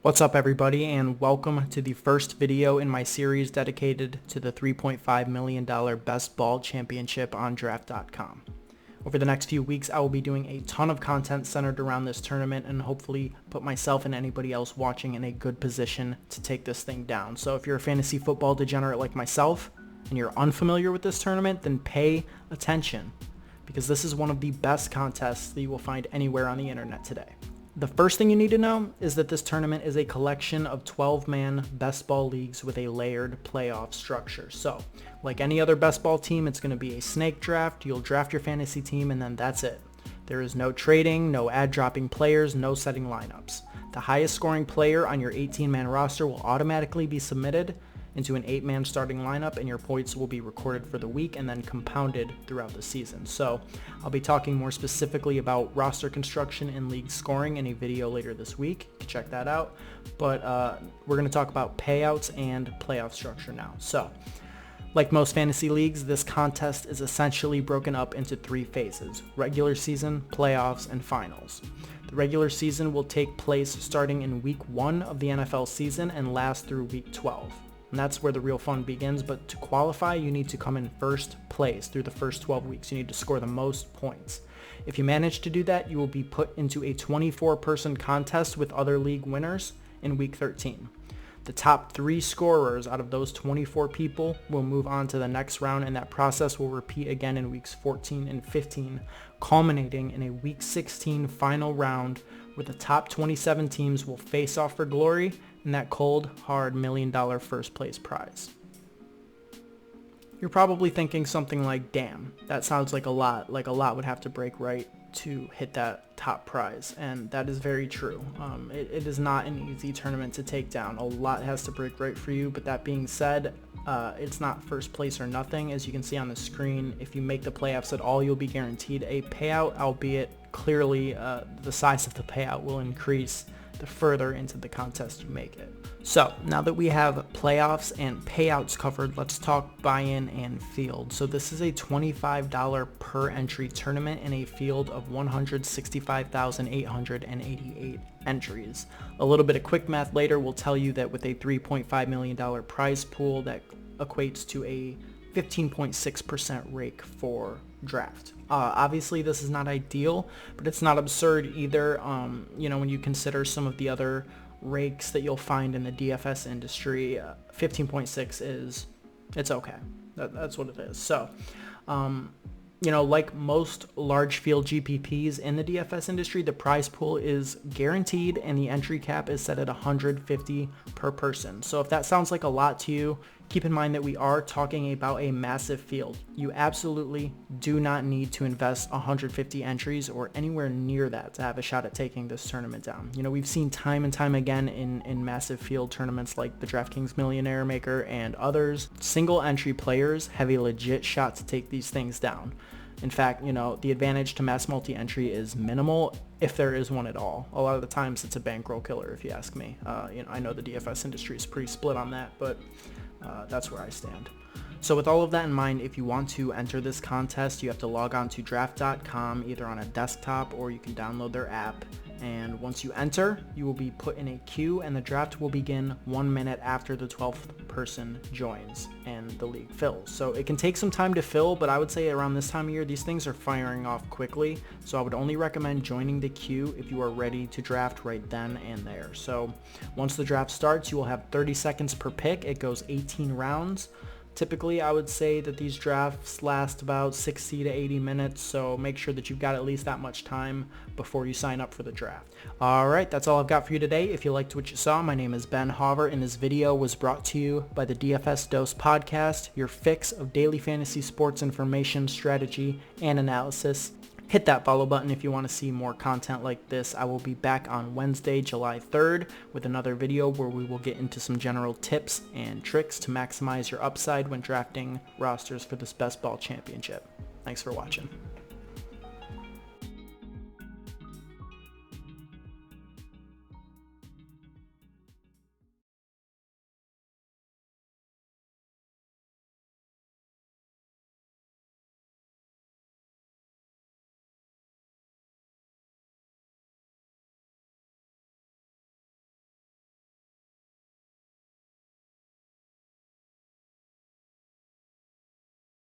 What's up everybody, and welcome to the first video in my series dedicated to the $3.5 million Best Ball Championship on Draft.com. Over the next few weeks, I will be doing a ton of content centered around this tournament and hopefully put myself and anybody else watching in a good position to take this thing down. So if you're a fantasy football degenerate like myself and you're unfamiliar with this tournament, then pay attention, because this is one of the best contests that you will find anywhere on the internet today. The first thing you need to know is that this tournament is a collection of 12-man best ball leagues with a layered playoff structure. So, like any other best ball team, it's going to be a snake draft. You'll draft your fantasy team and then that's it. There is no trading, no ad-dropping players, no setting lineups. The highest scoring player on your 18-man roster will automatically be submitted into an 8-man starting lineup, and your points will be recorded for the week and then compounded throughout the season. So I'll be talking more specifically about roster construction and league scoring in a video later this week. You can check that out. But we're going to talk about payouts and playoff structure now. So like most fantasy leagues, this contest is essentially broken up into 3 phases: regular season, playoffs, and finals. The regular season will take place starting in week 1 of the NFL season and last through week 12. And that's where the real fun begins. But to qualify, you need to come in first place through the first 12 weeks. You need to score the most points. If you manage to do that, you will be put into a 24-person contest with other league winners in week 13. The top 3 scorers out of those 24 people will move on to the next round, and that process will repeat again in weeks 14 and 15, culminating in a week 16 final round where the top 27 teams will face off for glory in that cold, hard $1 million first place prize. You're probably thinking something like, damn, that sounds like a lot would have to break right to hit that top prize, and that is very true. It is not an easy tournament to take down. A lot has to break right for you, but that being said, it's not first place or nothing. As you can see on the screen, if you make the playoffs at all, you'll be guaranteed a payout, albeit clearly the size of the payout will increase the further into the contest you make it. So now that we have playoffs and payouts covered, let's talk buy-in and field. So this is a $25 per entry tournament in a field of 165,888 entries. A little bit of quick math later will tell you that with a $3.5 million prize pool, that equates to a 15.6% rake for draft. Obviously this is not ideal, but it's not absurd either. When you consider some of the other rakes that you'll find in the DFS industry, 15.6 it's okay. That's what it is. So, like most large field GPPs in the DFS industry, the prize pool is guaranteed and the entry cap is set at 150 per person. So if that sounds like a lot to you, keep in mind that we are talking about a massive field. You absolutely do not need to invest 150 entries or anywhere near that to have a shot at taking this tournament down. We've seen time and time again in massive field tournaments like the DraftKings Millionaire Maker and others, single entry players have a legit shot to take these things down. In fact, the advantage to mass multi-entry is minimal, if there is one at all. A lot of the times it's a bankroll killer, if you ask me. I know the DFS industry is pretty split on that, but that's where I stand. So with all of that in mind, if you want to enter this contest, you have to log on to draft.com either on a desktop or you can download their app. And once you enter, you will be put in a queue and the draft will begin 1 minute after the 12th person joins and the league fills. So it can take some time to fill, but I would say around this time of year, these things are firing off quickly. So I would only recommend joining the queue if you are ready to draft right then and there. So once the draft starts, you will have 30 seconds per pick. It goes 18 rounds. Typically, I would say that these drafts last about 60 to 80 minutes, so make sure that you've got at least that much time before you sign up for the draft. Alright, that's all I've got for you today. If you liked what you saw, my name is Ben Hauver, and this video was brought to you by the DFS Dose Podcast, your fix of daily fantasy sports information, strategy, and analysis. Hit that follow button if you want to see more content like this. I will be back on Wednesday, July 3rd with another video where we will get into some general tips and tricks to maximize your upside when drafting rosters for this best ball championship. Thanks for watching.